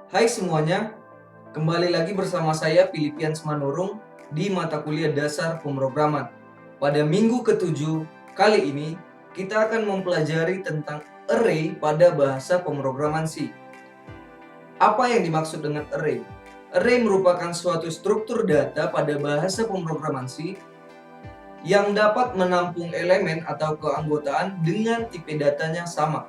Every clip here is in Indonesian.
Hai semuanya, kembali lagi bersama saya Filipians Manurung di mata kuliah dasar pemrograman. Pada minggu ke-7 kali ini, kita akan mempelajari tentang array pada bahasa pemrograman C. Apa yang dimaksud dengan array? Array merupakan suatu struktur data pada bahasa pemrograman C yang dapat menampung elemen atau keanggotaan dengan tipe datanya sama.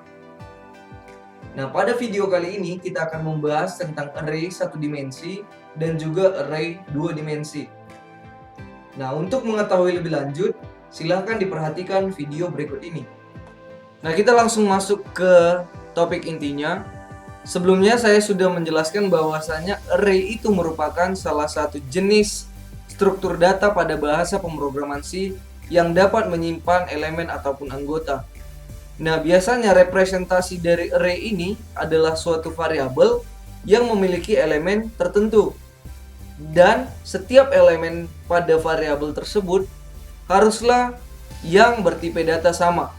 Nah, pada video kali ini kita akan membahas tentang array satu dimensi dan juga array dua dimensi. Nah, untuk mengetahui lebih lanjut, silahkan diperhatikan video berikut ini. Nah, kita langsung masuk ke topik intinya. Sebelumnya saya sudah menjelaskan bahwasanya array itu merupakan salah satu jenis struktur data pada bahasa pemrograman C yang dapat menyimpan elemen ataupun anggota. Nah, biasanya representasi dari array ini adalah suatu variabel yang memiliki elemen tertentu. Dan setiap elemen pada variabel tersebut haruslah yang bertipe data sama.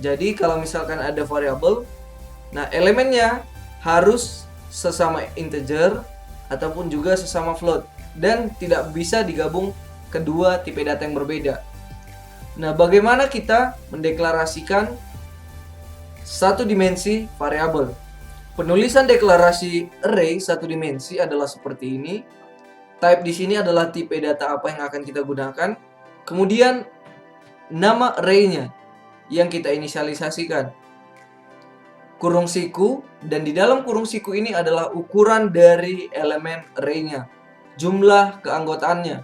Jadi kalau misalkan ada variabel, nah elemennya harus sesama integer ataupun juga sesama float dan tidak bisa digabung kedua tipe data yang berbeda. Nah, bagaimana kita mendeklarasikan satu dimensi variabel? Penulisan deklarasi array satu dimensi adalah seperti ini. Type di sini adalah tipe data apa yang akan kita gunakan. Kemudian nama array-nya yang kita inisialisasikan. Kurung siku, dan di dalam kurung siku ini adalah ukuran dari elemen array-nya, jumlah keanggotaannya.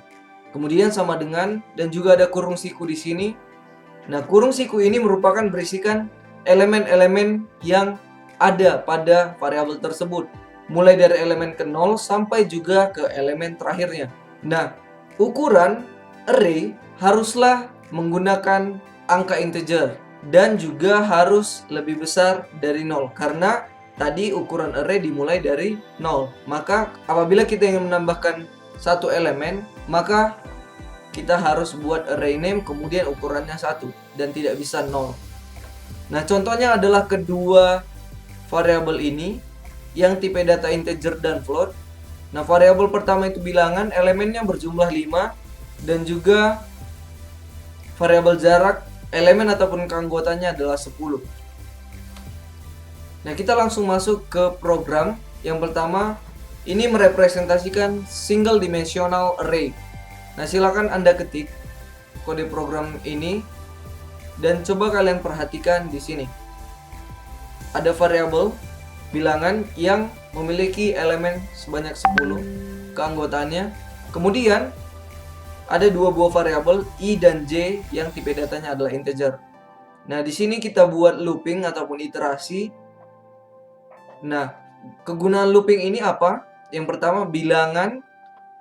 Kemudian sama dengan, dan juga ada kurung siku di sini. Nah, kurung siku ini merupakan berisikan elemen-elemen yang ada pada variabel tersebut, mulai dari elemen ke-0 sampai juga ke elemen terakhirnya. Nah, ukuran array haruslah menggunakan angka integer dan juga harus lebih besar dari 0 karena tadi ukuran array dimulai dari 0. Maka apabila kita ingin menambahkan satu elemen, maka kita harus buat array name kemudian ukurannya 1 dan tidak bisa 0. Nah, contohnya adalah kedua variabel ini yang tipe data integer dan float. Nah, variabel pertama itu bilangan, elemennya berjumlah 5 dan juga variabel jarak elemen ataupun keanggotaannya adalah 10. Nah, kita langsung masuk ke program. Yang pertama, ini merepresentasikan single dimensional array. Nah, silakan Anda ketik kode program ini dan coba kalian perhatikan di sini. Ada variabel bilangan yang memiliki elemen sebanyak 10 keanggotaannya. Kemudian ada dua buah variabel i dan j yang tipe datanya adalah integer. Nah, di sini kita buat looping ataupun iterasi. Nah, kegunaan looping ini apa? Yang pertama, bilangan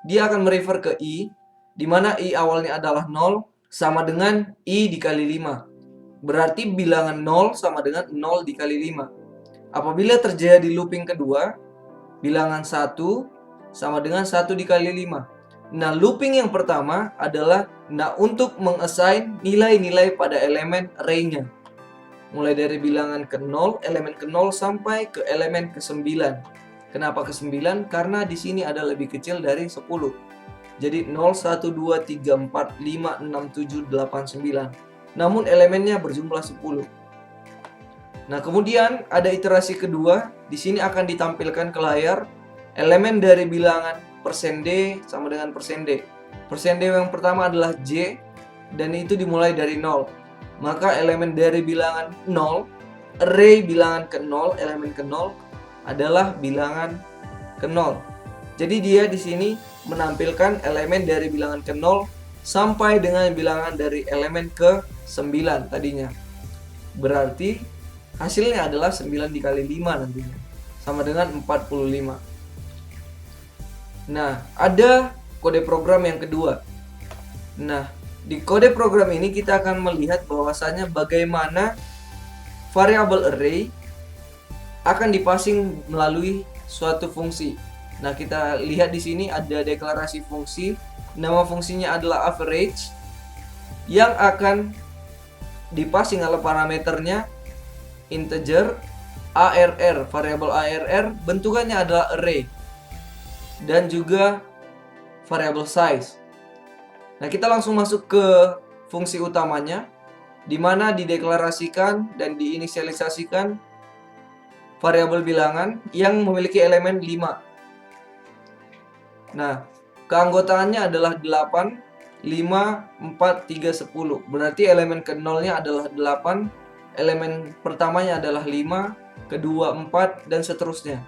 dia akan merefer ke i, di mana i awalnya adalah 0 sama dengan i dikali 5. Berarti bilangan 0 sama dengan 0 dikali 5. Apabila terjadi looping kedua, bilangan 1 sama dengan 1 dikali 5. Nah, looping yang pertama adalah untuk mengassign nilai-nilai pada elemen array-nya. Mulai dari bilangan ke-0, elemen ke-0 sampai ke elemen ke-9. Kenapa ke-9? Karena di sini ada lebih kecil dari 10. Jadi 0, 1, 2, 3, 4, 5, 6, 7, 8, 9. Namun elemennya berjumlah 10. Nah, kemudian ada iterasi kedua. Di sini akan ditampilkan ke layar elemen dari bilangan %d sama dengan %d. %d yang pertama adalah j dan itu dimulai dari 0. Maka elemen dari bilangan 0, array bilangan ke-0, elemen ke-0 adalah bilangan ke-0. Jadi dia di sini menampilkan elemen dari bilangan ke-0 sampai dengan bilangan dari elemen ke-9 tadinya. Berarti hasilnya adalah 9 dikali 5 nantinya, sama dengan 45. Nah, ada kode program yang kedua. Nah, di kode program ini kita akan melihat bahwasanya bagaimana variabel array akan dipassing melalui suatu fungsi. Nah, kita lihat di sini ada deklarasi fungsi. Nama fungsinya adalah average yang akan dipassing oleh parameternya integer ARR, variabel ARR bentukannya adalah array dan juga variabel size. Nah, kita langsung masuk ke fungsi utamanya, di mana dideklarasikan dan diinisialisasikan variabel bilangan yang memiliki elemen 5. Nah, keanggotaannya adalah 8, 5, 4, 3, 10. Berarti elemen ke-0-nya adalah 8, elemen pertamanya adalah 5, kedua 4, dan seterusnya.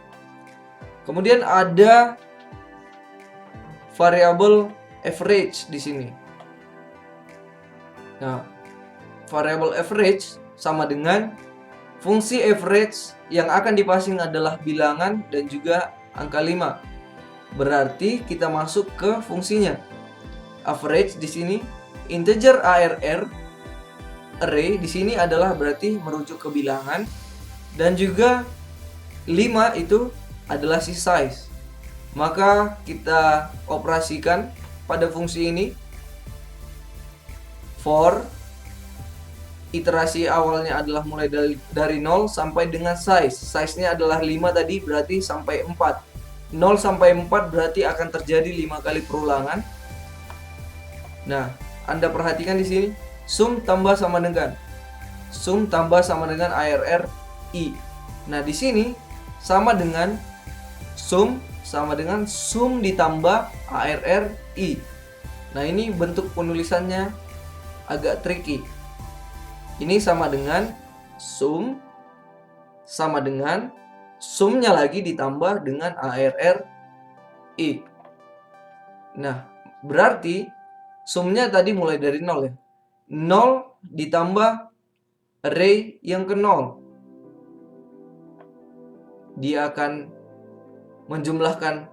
Kemudian ada variabel average di sini. Nah, variabel average sama dengan fungsi average yang akan dipasing adalah bilangan dan juga angka 5. Berarti kita masuk ke fungsinya. Average di sini integer ARR, array di sini adalah berarti merujuk ke bilangan, dan juga 5 itu adalah si size. Maka kita operasikan pada fungsi ini for iterasi awalnya adalah mulai dari 0 sampai dengan size. Size-nya adalah 5 tadi, berarti sampai 4. 0 sampai 4 berarti akan terjadi 5 kali perulangan. Nah, Anda perhatikan di sini, sum tambah sama dengan ARR I. Nah, di sini sama dengan sum ditambah ARR I. Nah, ini bentuk penulisannya agak tricky. Ini sama dengan sum sumnya lagi ditambah dengan ARR I. Nah, berarti sumnya tadi mulai dari 0 ya. 0 ditambah array yang ke 0. Dia akan menjumlahkan,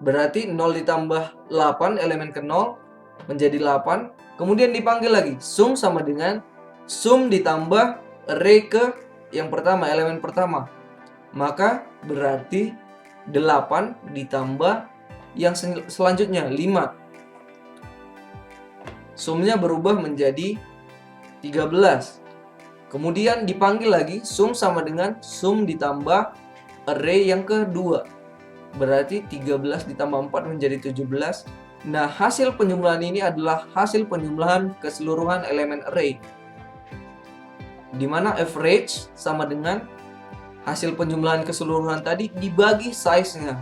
berarti 0 ditambah 8, elemen ke 0 menjadi 8. Kemudian dipanggil lagi, sum sama dengan sum ditambah array ke yang pertama, elemen pertama. Maka berarti 8 ditambah yang selanjutnya 5. Sumnya berubah menjadi 13. Kemudian dipanggil lagi, sum sama dengan sum ditambah array yang kedua. Berarti 13 ditambah 4 menjadi 17. Nah, hasil penjumlahan ini adalah hasil penjumlahan keseluruhan elemen array, di mana average sama dengan hasil penjumlahan keseluruhan tadi dibagi size-nya.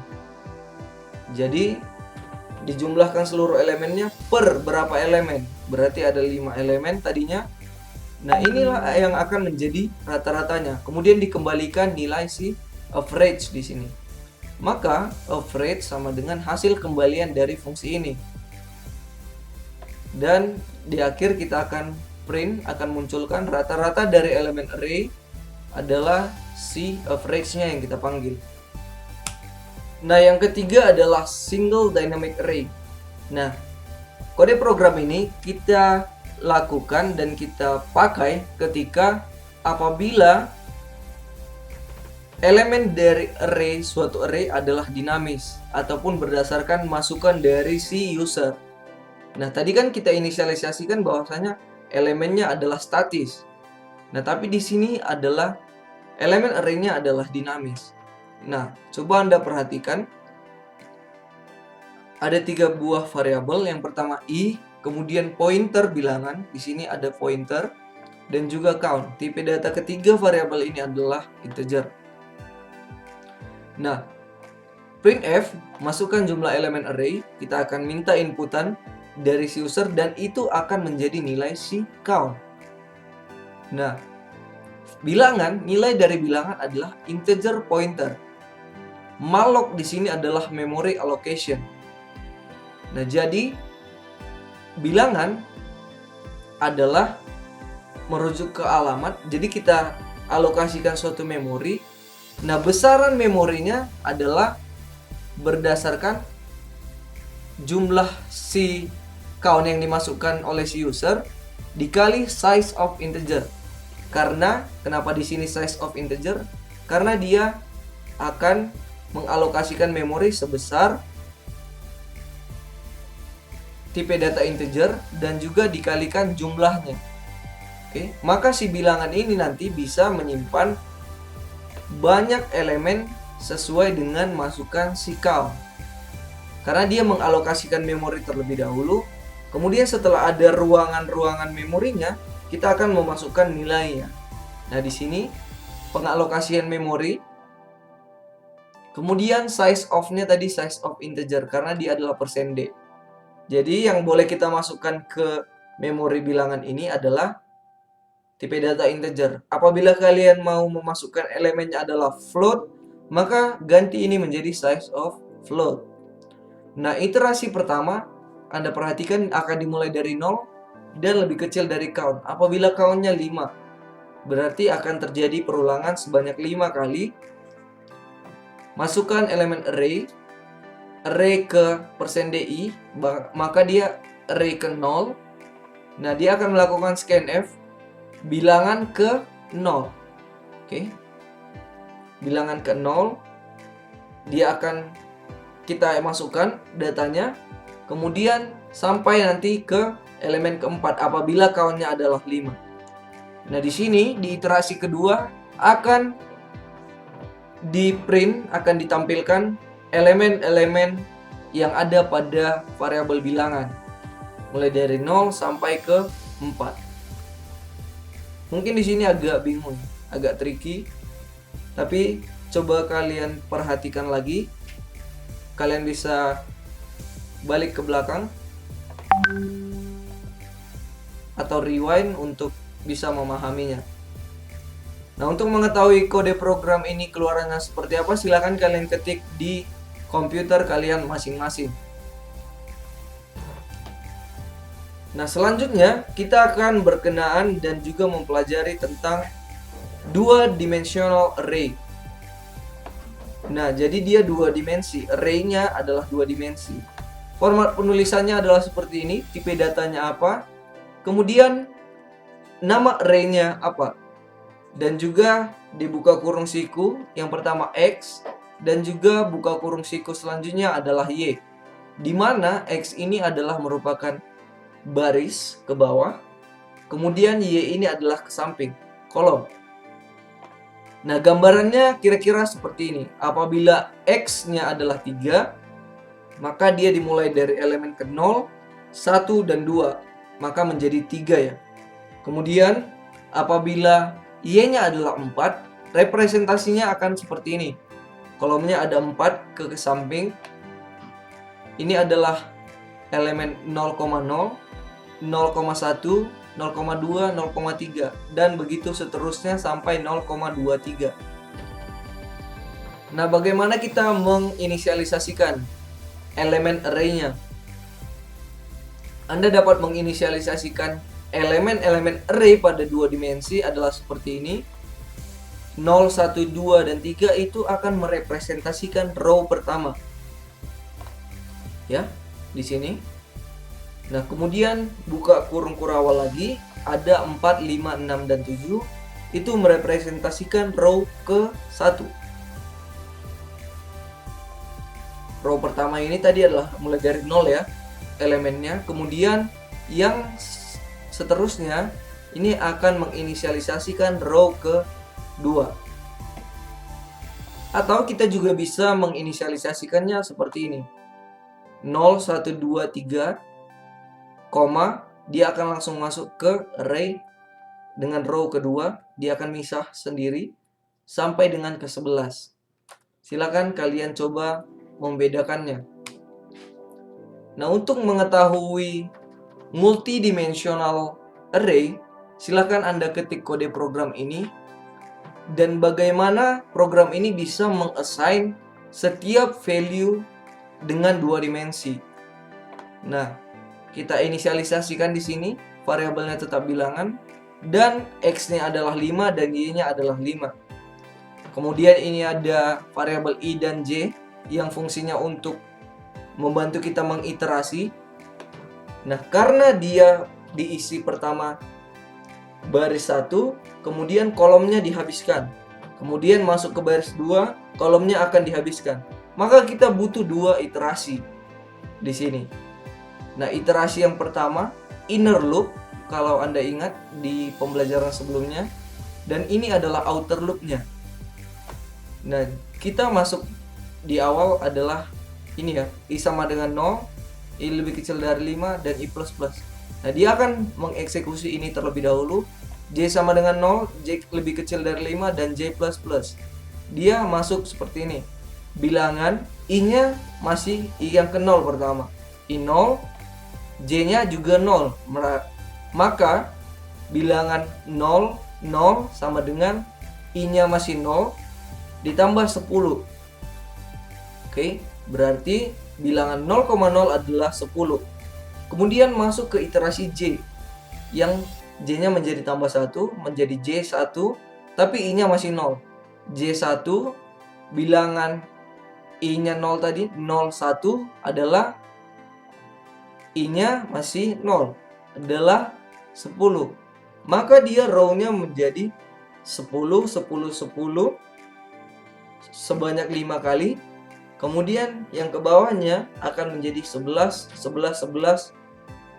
Jadi dijumlahkan seluruh elemennya per berapa elemen. Berarti ada 5 elemen tadinya. Nah, inilah yang akan menjadi rata-ratanya. Kemudian dikembalikan nilai si average di sini. Maka average sama dengan hasil kembalian dari fungsi ini. Dan di akhir kita akan print, akan munculkan rata-rata dari elemen array adalah si average-nya yang kita panggil. Nah, yang ketiga adalah single dynamic array. Nah, kode program ini kita lakukan dan kita pakai ketika apabila elemen dari array, suatu array adalah dinamis ataupun berdasarkan masukan dari si user. Nah, tadi kan kita inisialisasikan bahwasanya elemennya adalah statis. Nah, tapi di sini adalah elemen array-nya adalah dinamis. Nah, coba Anda perhatikan. Ada 3 buah variabel. Yang pertama I, kemudian pointer bilangan. Di sini ada pointer dan juga count. Tipe data ketiga variabel ini adalah integer. Nah, printf masukkan jumlah elemen array. Kita akan minta inputan dari si user dan itu akan menjadi nilai si count. Nah, nilai dari bilangan adalah integer pointer. Malloc di sini adalah memory allocation. Nah, jadi bilangan adalah merujuk ke alamat. Jadi kita alokasikan suatu memori. Nah, besaran memorinya adalah berdasarkan jumlah si count yang dimasukkan oleh si user dikali size of integer. Kenapa di sini size of integer? Karena dia akan mengalokasikan memori sebesar tipe data integer dan juga dikalikan jumlahnya. Oke, maka si bilangan ini nanti bisa menyimpan banyak elemen sesuai dengan masukan si count. Karena dia mengalokasikan memori terlebih dahulu, kemudian setelah ada ruangan-ruangan memorinya, kita akan memasukkan nilainya. Nah, di sini pengalokasian memori. Kemudian size of-nya tadi size of integer karena dia adalah persen %D. Jadi yang boleh kita masukkan ke memori bilangan ini adalah tipe data integer. Apabila kalian mau memasukkan elemennya adalah float, maka ganti ini menjadi size of float. Nah, iterasi pertama Anda perhatikan akan dimulai dari 0 dan lebih kecil dari count. Apabila countnya 5, berarti akan terjadi perulangan sebanyak 5 kali. Masukkan elemen array ke %di, maka dia array ke 0. Nah, dia akan melakukan scanf bilangan ke 0. Oke. Bilangan ke 0, dia akan kita masukkan datanya, kemudian sampai nanti ke elemen keempat apabila countnya adalah 5. Nah, di sini di iterasi kedua akan akan ditampilkan elemen-elemen yang ada pada variabel bilangan mulai dari 0 sampai ke 4. Mungkin di sini agak bingung, agak tricky, tapi coba kalian perhatikan lagi. Kalian bisa balik ke belakang atau rewind untuk bisa memahaminya. Nah, untuk mengetahui kode program ini keluarannya seperti apa, silakan kalian ketik di komputer kalian masing-masing. Nah, selanjutnya kita akan berkenaan dan juga mempelajari tentang dua dimensional array. Nah, jadi dia dua dimensi, array-nya adalah dua dimensi. Format penulisannya adalah seperti ini, tipe datanya apa, kemudian nama array-nya apa, dan juga dibuka kurung siku, yang pertama X, dan juga buka kurung siku selanjutnya adalah Y, di mana X ini adalah merupakan baris ke bawah, kemudian Y ini adalah ke samping, kolom. Nah, gambarannya kira-kira seperti ini. Apabila X-nya adalah 3, maka dia dimulai dari elemen ke 0, 1, dan 2. Maka menjadi 3 ya. Kemudian, apabila Y-nya adalah 4, representasinya akan seperti ini. Kolomnya ada 4 ke samping. Ini adalah elemen 0,0, 0,1, 0,2, 0,3 dan begitu seterusnya sampai 0,23. Nah, bagaimana kita menginisialisasikan elemen array-nya? Anda dapat menginisialisasikan elemen-elemen array pada dua dimensi adalah seperti ini. 0, 1, 2, dan 3 itu akan merepresentasikan row pertama. Ya, di sini. Nah, kemudian buka kurung kurawal lagi, ada 4, 5, 6, dan 7. Itu merepresentasikan row ke-1. Row pertama ini tadi adalah mulai dari 0 ya, elemennya. Kemudian yang seterusnya ini akan menginisialisasikan row ke-2. Atau kita juga bisa menginisialisasikannya seperti ini. 0, 1, 2, 3, koma, dia akan langsung masuk ke array dengan row kedua, dia akan misah sendiri sampai dengan ke-11. Silakan kalian coba membedakannya. Nah, untuk mengetahui multidimensional array, silakan Anda ketik kode program ini dan bagaimana program ini bisa mengassign setiap value dengan dua dimensi. Nah, kita inisialisasikan di sini, variabelnya tetap bilangan, dan X-nya adalah 5 dan Y-nya adalah 5. Kemudian ini ada variabel I dan J yang fungsinya untuk membantu kita mengiterasi. Nah, karena dia diisi pertama baris 1, kemudian kolomnya dihabiskan. Kemudian masuk ke baris 2, kolomnya akan dihabiskan. Maka kita butuh dua iterasi di sini. Nah, iterasi yang pertama, inner loop, kalau Anda ingat di pembelajaran sebelumnya. Dan ini adalah outer loop-nya. Nah, kita masuk di awal adalah ini ya, I sama dengan 0, I lebih kecil dari 5, dan I plus plus. Nah, dia akan mengeksekusi ini terlebih dahulu. J sama dengan 0, J lebih kecil dari 5, dan J plus plus. Dia masuk seperti ini. Bilangan I-nya masih I yang ke 0 pertama. I 0, J-nya juga 0. Maka bilangan 0, 0 sama dengan I-nya masih 0 ditambah 10. Oke, berarti bilangan 0,0 adalah 10. Kemudian masuk ke iterasi J, yang J-nya menjadi tambah 1, menjadi J1, tapi I-nya masih 0. J1, bilangan I-nya 0 tadi, 01 adalah I-nya masih 0, adalah 10. Maka dia row-nya menjadi 10, 10, 10 sebanyak 5 kali. Kemudian yang ke bawahnya akan menjadi 11, 11, 11.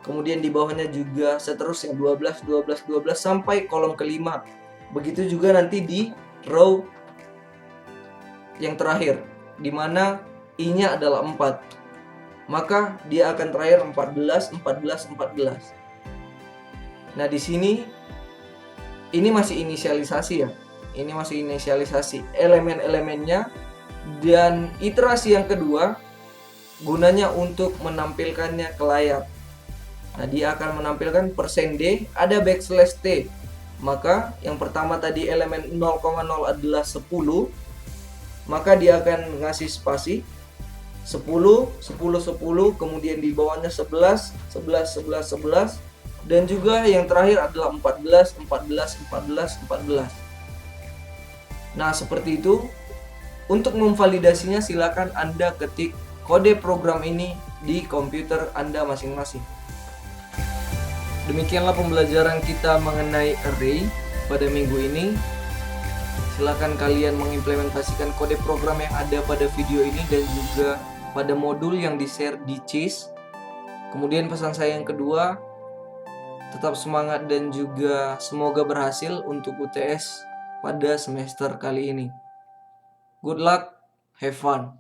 Kemudian di bawahnya juga seterusnya 12, 12, 12 sampai kolom kelima. Begitu juga nanti di row yang terakhir, di mana I-nya adalah 4. Maka dia akan terakhir 14, 14, 14. Nah, di sini ini masih inisialisasi ya. Ini masih inisialisasi elemen-elemennya. Dan iterasi yang kedua gunanya untuk menampilkannya ke layar. Nah, dia akan menampilkan %D, ada backslash T. Maka yang pertama tadi elemen 0,0 adalah 10. Maka dia akan ngasih spasi 10, 10, 10, kemudian di bawahnya 11, 11, 11, 11. Dan juga yang terakhir adalah 14, 14, 14, 14. Nah, seperti itu. Untuk memvalidasinya silakan Anda ketik kode program ini di komputer Anda masing-masing. Demikianlah pembelajaran kita mengenai array pada minggu ini. Silakan kalian mengimplementasikan kode program yang ada pada video ini dan juga pada modul yang di-share di CIS. Kemudian pesan saya yang kedua, tetap semangat dan juga semoga berhasil untuk UTS pada semester kali ini. Good luck, have fun.